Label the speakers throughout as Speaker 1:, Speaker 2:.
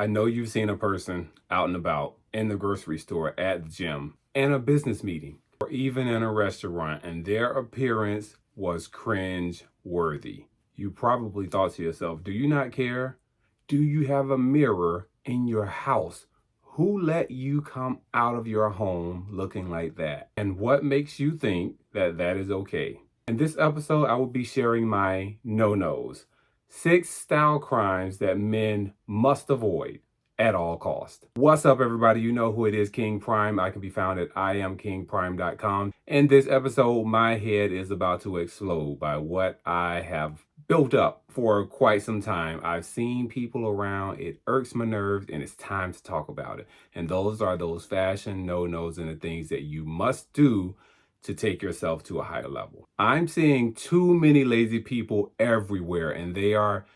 Speaker 1: I know you've seen a person out and about in the grocery store, at the gym, in a business meeting, or even in a restaurant, and their appearance was cringe-worthy. You probably thought to yourself, do you not care? Do you have a mirror in your house? Who let you come out of your home looking like that? And what makes you think that that is okay? In this episode, I will be sharing my no-nos. 6 style crimes that men must avoid at all costs. What's up, everybody? You know who it is, King Prime. I can be found at iamkingprime.com. In this episode, my head is about to explode by what I have built up for quite some time. I've seen people around, it irks my nerves, and it's time to talk about it. And those are those fashion no-nos and the things that you must do to take yourself to a higher level. I'm seeing too many lazy people everywhere, and they are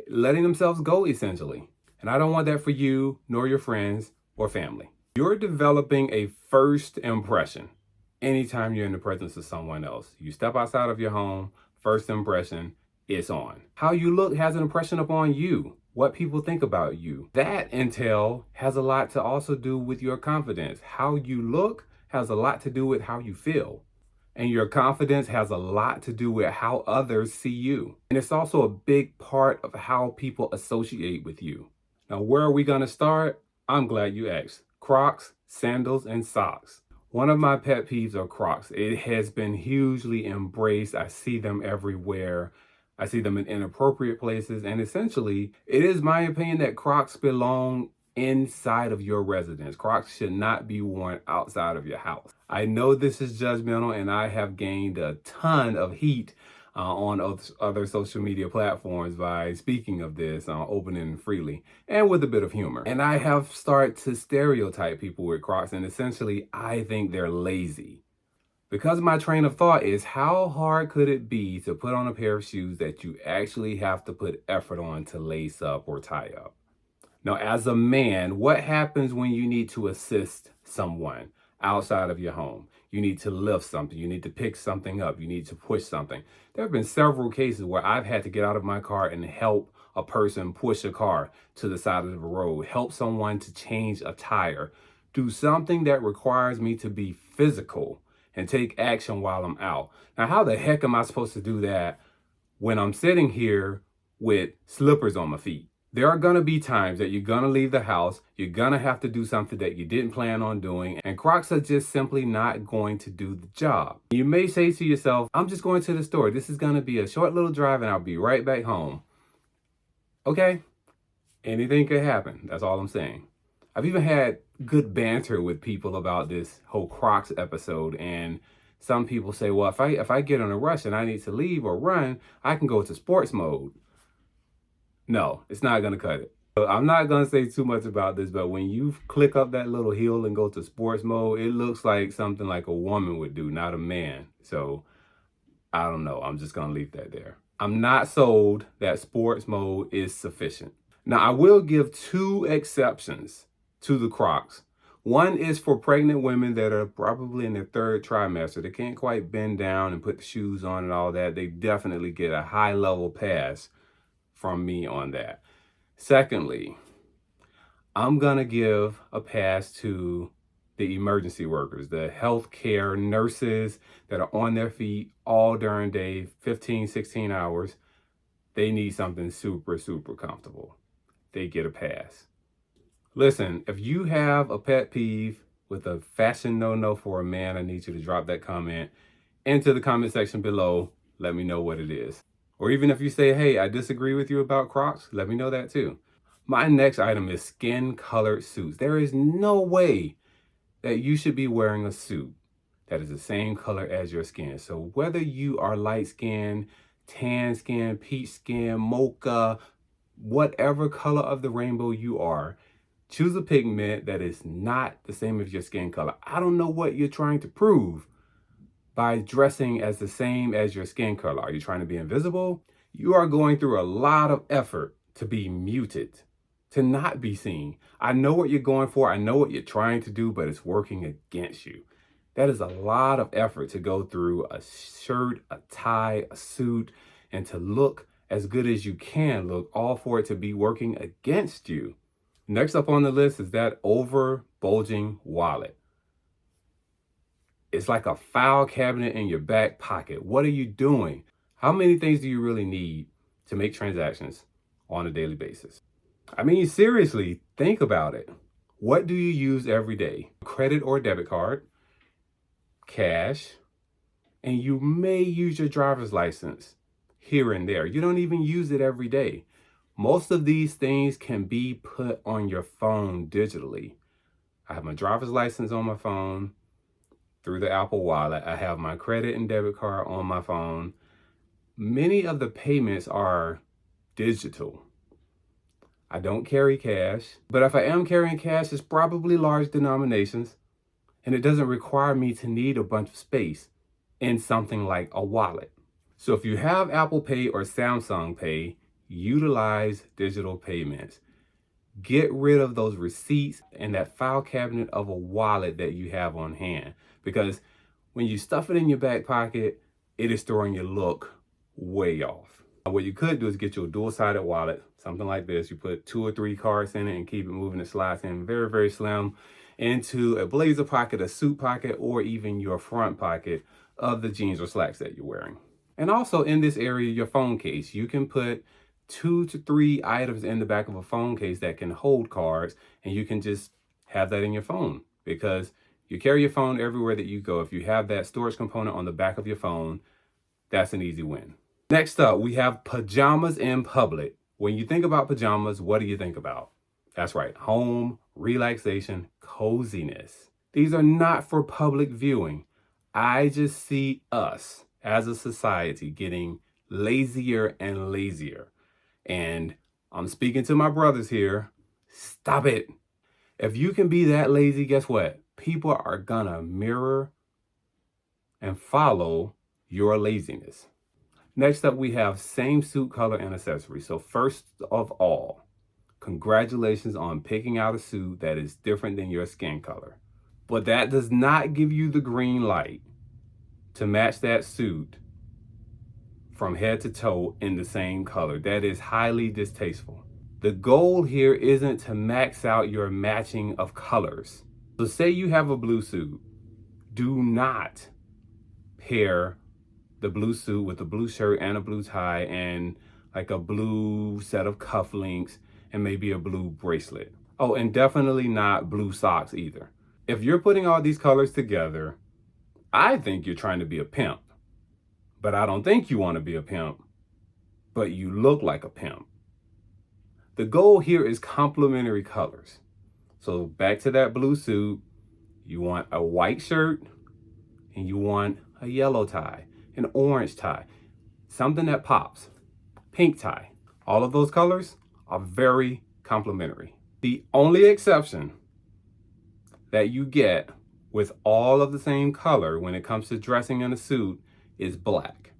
Speaker 1: letting themselves go, essentially. And I don't want that for you, nor your friends or family. You're developing a first impression anytime you're in the presence of someone else. You step outside of your home, first impression, it's on. How you look has an impression upon you, what people think about you. That intel has a lot to also do with your confidence. How you look has a lot to do with how you feel. And your confidence has a lot to do with how others see you. And it's also a big part of how people associate with you. Now, where are we gonna start? I'm glad you asked. Crocs, sandals, and socks. One of my pet peeves are Crocs. It has been hugely embraced. I see them everywhere. I see them in inappropriate places. And essentially, it is my opinion that Crocs belong inside of your residence. Crocs should not be worn outside of your house. I know this is judgmental, and I have gained a ton of heat on other social media platforms by speaking of this open and freely and with a bit of humor. And I have started to stereotype people with Crocs, and essentially I think they're lazy. Because my train of thought is, how hard could it be to put on a pair of shoes that you actually have to put effort on to lace up or tie up? Now, as a man, what happens when you need to assist someone outside of your home? You need to lift something. You need to pick something up. You need to push something. There have been several cases where I've had to get out of my car and help a person push a car to the side of the road, help someone to change a tire, do something that requires me to be physical and take action while I'm out. Now, how the heck am I supposed to do that when I'm sitting here with slippers on my feet? There are gonna be times that you're gonna leave the house, you're gonna have to do something that you didn't plan on doing, and Crocs are just simply not going to do the job. You may say to yourself, I'm just going to the store. This is gonna be a short little drive and I'll be right back home. Okay, anything could happen. That's all I'm saying. I've even had good banter with people about this whole Crocs episode, and some people say, well, if I get in a rush and I need to leave or run, I can go to sports mode. No, it's not going to cut it. So I'm not going to say too much about this, but when you click up that little heel and go to sports mode, it looks like something like a woman would do, not a man. So I don't know. I'm just going to leave that there. I'm not sold that sports mode is sufficient. Now, I will give 2 exceptions to the Crocs. One is for pregnant women that are probably in their 3rd trimester. They can't quite bend down and put the shoes on and all that. They definitely get a high level pass from me on that. Secondly, I'm gonna give a pass to the emergency workers, the healthcare nurses that are on their feet all during day, 15, 16 hours. They need something super, super comfortable. They get a pass. Listen, if you have a pet peeve with a fashion no-no for a man, I need you to drop that comment into the comment section below. Let me know what it is. Or even if you say, hey, I disagree with you about Crocs, let me know that too. My next item is skin-colored suits. There is no way that you should be wearing a suit that is the same color as your skin. So whether you are light skin, tan skin, peach skin, mocha, whatever color of the rainbow you are, choose a pigment that is not the same as your skin color. I don't know what you're trying to prove by dressing as the same as your skin color. Are you trying to be invisible? You are going through a lot of effort to be muted, to not be seen. I know what you're going for. I know what you're trying to do, but it's working against you. That is a lot of effort to go through a shirt, a tie, a suit, and to look as good as you can look, all for it to be working against you. Next up on the list is that over bulging wallet. It's like a file cabinet in your back pocket. What are you doing? How many things do you really need to make transactions on a daily basis? I mean, seriously, think about it. What do you use every day? Credit or debit card, cash, and you may use your driver's license here and there. You don't even use it every day. Most of these things can be put on your phone digitally. I have my driver's license on my phone through the Apple Wallet. I have my credit and debit card on my phone. Many of the payments are digital. I don't carry cash, but if I am carrying cash, it's probably large denominations, and it doesn't require me to need a bunch of space in something like a wallet. So if you have Apple Pay or Samsung Pay, utilize digital payments. Get rid of those receipts and that file cabinet of a wallet that you have on hand. Because when you stuff it in your back pocket, it is throwing your look way off. What you could do is get you a dual-sided wallet, something like this. You put 2 or 3 cards in it and keep it moving. It slides in very, very slim into a blazer pocket, a suit pocket, or even your front pocket of the jeans or slacks that you're wearing. And also in this area, your phone case. You can put 2 to 3 items in the back of a phone case that can hold cards, and you can just have that in your phone because you carry your phone everywhere that you go. If you have that storage component on the back of your phone, that's an easy win. Next up, we have pajamas in public. When you think about pajamas, what do you think about? That's right, home, relaxation, coziness. These are not for public viewing. I just see us as a society getting lazier and lazier. And I'm speaking to my brothers here. Stop it. If you can be that lazy, guess what? People are gonna mirror and follow your laziness. Next up, we have same suit color and accessories. So first of all, congratulations on picking out a suit that is different than your skin color. But that does not give you the green light to match that suit from head to toe in the same color. That is highly distasteful. The goal here isn't to max out your matching of colors. So say you have a blue suit. Do not pair the blue suit with a blue shirt and a blue tie and like a blue set of cufflinks and maybe a blue bracelet. Oh, and definitely not blue socks either. If you're putting all these colors together, I think you're trying to be a pimp. But I don't think you want to be a pimp, but you look like a pimp. The goal here is complementary colors. So back to that blue suit, you want a white shirt and you want a yellow tie, an orange tie, something that pops, pink tie. All of those colors are very complementary. The only exception that you get with all of the same color when it comes to dressing in a suit is black.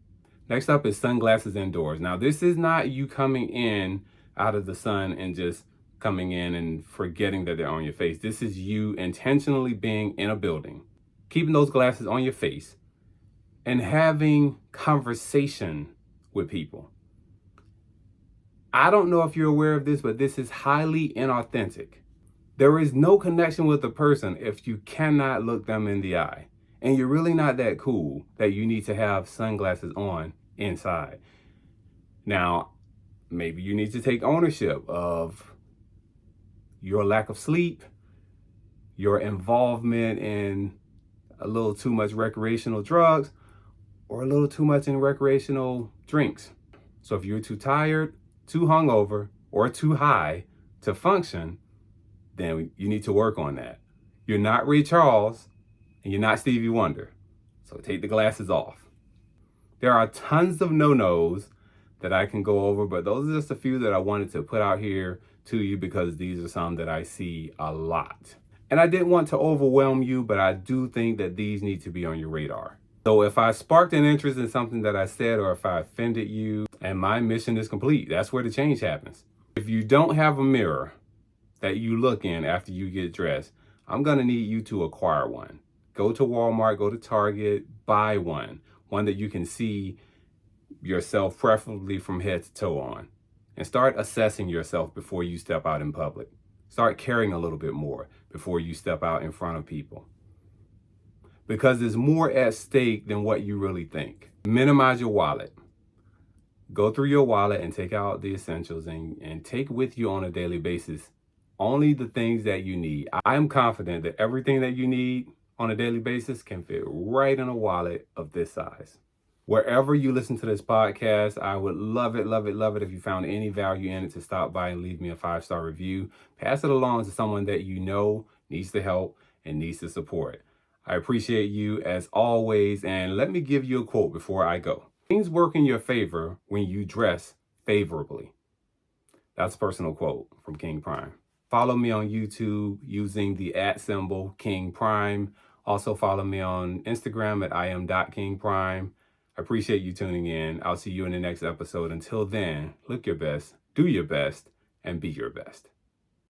Speaker 1: Next up is sunglasses indoors. Now, this is not you coming in out of the sun and just coming in and forgetting that they're on your face. This is you intentionally being in a building, keeping those glasses on your face, and having conversation with people. I don't know if you're aware of this, but this is highly inauthentic. There is no connection with a person if you cannot look them in the eye. And you're really not that cool that you need to have sunglasses on inside. Now, maybe you need to take ownership of your lack of sleep, your involvement in a little too much recreational drugs, or a little too much in recreational drinks. So if you're too tired, too hungover, or too high to function, then you need to work on that. You're not Ray Charles, and you're not Stevie Wonder. So take the glasses off. There are tons of no-nos that I can go over, but those are just a few that I wanted to put out here to you because these are some that I see a lot. And I didn't want to overwhelm you, but I do think that these need to be on your radar. So if I sparked an interest in something that I said, or if I offended you, and my mission is complete, that's where the change happens. If you don't have a mirror that you look in after you get dressed, I'm gonna need you to acquire one. Go to Walmart, go to Target, buy one that you can see yourself preferably from head to toe on, and start assessing yourself before you step out in public. Start caring a little bit more before you step out in front of people, because there's more at stake than what you really think. Minimize your wallet. Go through your wallet and take out the essentials and take with you on a daily basis only the things that you need. I am confident that everything that you need on a daily basis can fit right in a wallet of this size. Wherever you listen to this podcast, I would love it, love it, love it if you found any value in it to stop by and leave me a 5-star review. Pass it along to someone that you know needs the help and needs the support. I appreciate you as always, and let me give you a quote before I go. Things work in your favor when you dress favorably. That's a personal quote from King Prime. Follow me on YouTube using the @ King Prime. Also follow me on Instagram at im.kingprime. I appreciate you tuning in. I'll see you in the next episode. Until then, look your best, do your best, and be your best.